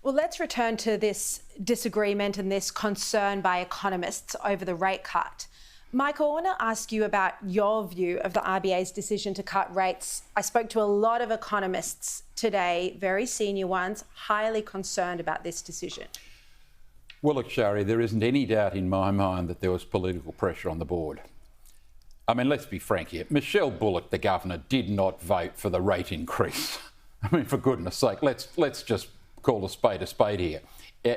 Well, let's return to this disagreement and this concern by economists over the rate cut. Michael, I want to ask you about your view of the RBA's decision to cut rates. I spoke to a lot of economists today, very senior ones, highly concerned about this decision. Well, look, Shari, there isn't any doubt in my mind that there was political pressure on the board. I mean, let's be frank here. Michelle Bullock, the governor, did not vote for the rate increase. I mean, for goodness sake, let's just call a spade here.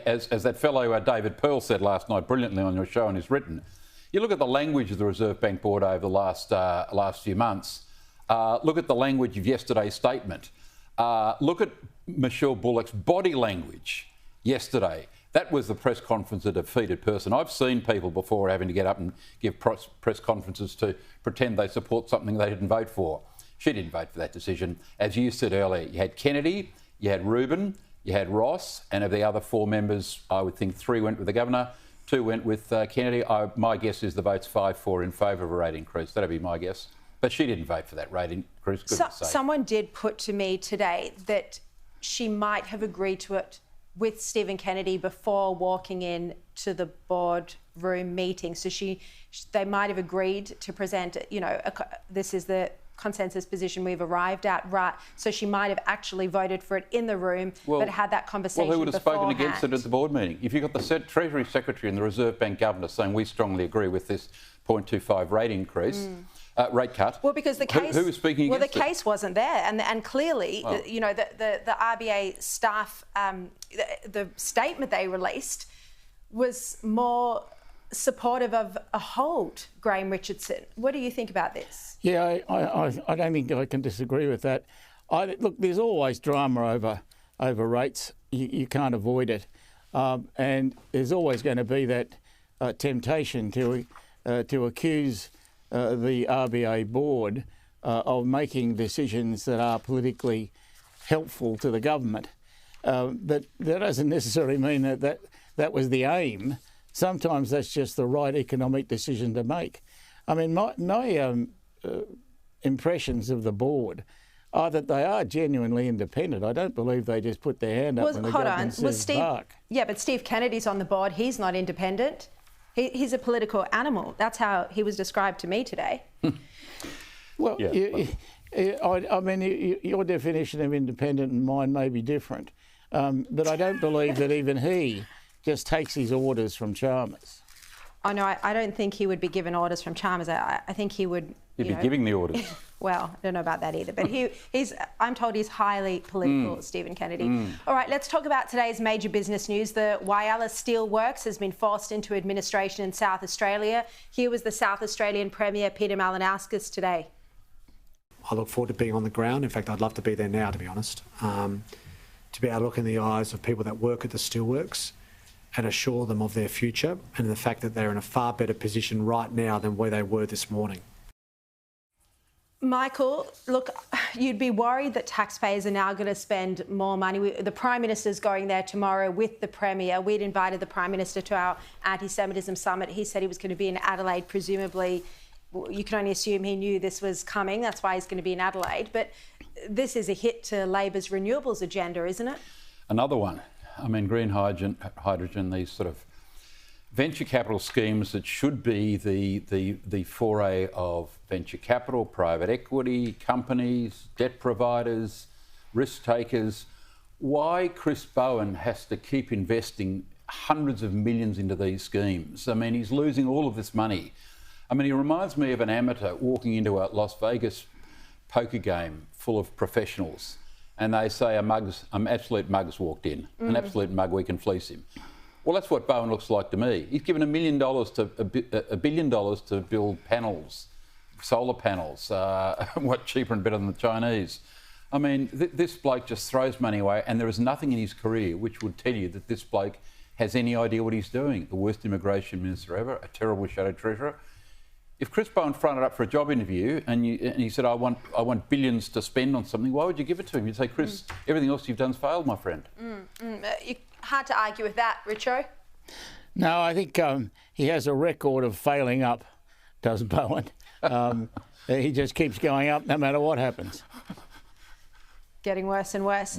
As that fellow David Pearl said last night brilliantly on your show and has written, you look at the language of the Reserve Bank Board over the last few months. Look at the language of yesterday's statement. Look at Michelle Bullock's body language yesterday. That was the press conference of a defeated person. I've seen people before having to get up and give press conferences to pretend they support something they didn't vote for. She didn't vote for that decision. As you said earlier, you had Kennedy, you had Rubin, you had Ross, and of the other four members, I would think 3 went with the governor, 2 went with Kennedy. My guess is the vote's 5-4 in favour of a rate increase. That'd be my guess. But she didn't vote for that rate increase. Someone did put to me today that she might have agreed to it with Stephen Kennedy before walking in to the boardroom meeting. So they might have agreed to present, this is the consensus position we've arrived at, right? So she might have actually voted for it in the room, but had that conversation beforehand. Well, who would have spoken against it at the board meeting? If you've got the Treasury Secretary and the Reserve Bank Governor saying we strongly agree with this 0.25 rate increase, rate cut. Well, because the case... Who was speaking against it? Well, the case wasn't there. And clearly, the RBA staff, the statement they released was more supportive of a hold, Graham Richardson. What do you think about this? Yeah, I don't think I can disagree with that. Look, there's always drama over rates. You can't avoid it. And there's always going to be that temptation to accuse the RBA board of making decisions that are politically helpful to the government. But that doesn't necessarily mean that was the aim. Sometimes that's just the right economic decision to make. I mean, my impressions of the board are that they are genuinely independent. I don't believe they just put their hand up when the government says bark. Yeah, but Steve Kennedy's on the board. He's not independent. He's a political animal. That's how he was described to me today. Well, yeah, I mean, your definition of independent and mine may be different. But I don't believe that even he just takes his orders from Chalmers. Oh, no, I don't think he would be given orders from Chalmers. I think he would... He'd be giving the orders. Well, I don't know about that either. But I'm told he's highly political, Stephen Kennedy. All right, let's talk about today's major business news. The Whyalla Steelworks has been forced into administration in South Australia. Here was the South Australian Premier, Peter Malinauskas, today. I look forward to being on the ground. In fact, I'd love to be there now, to be honest. To be able to look in the eyes of people that work at the steelworks and assure them of their future and the fact that they're in a far better position right now than where they were this morning. Michael, look, you'd be worried that taxpayers are now going to spend more money. The Prime Minister's going there tomorrow with the Premier. We'd invited the Prime Minister to our anti-Semitism summit. He said he was going to be in Adelaide, presumably. You can only assume he knew this was coming. That's why he's going to be in Adelaide. But this is a hit to Labor's renewables agenda, isn't it? Another one. I mean, green hydrogen, these sort of venture capital schemes that should be the foray of venture capital, private equity, companies, debt providers, risk takers. Why Chris Bowen has to keep investing hundreds of millions into these schemes? I mean, he's losing all of this money. I mean, he reminds me of an amateur walking into a Las Vegas poker game full of professionals and they say an absolute mug's walked in, an absolute mug, we can fleece him. Well, that's what Bowen looks like to me. He's given $1 billion to build panels, solar panels, what, cheaper and better than the Chinese. I mean, this bloke just throws money away and there is nothing in his career which would tell you that this bloke has any idea what he's doing. The worst immigration minister ever, a terrible shadow treasurer. If Chris Bowen fronted up for a job interview and he said, I want billions to spend on something, why would you give it to him? You'd say, Chris, everything else you've done's failed, my friend. Hard to argue with that, Richo. No, I think he has a record of failing up, does Bowen. He just keeps going up no matter what happens. Getting worse and worse.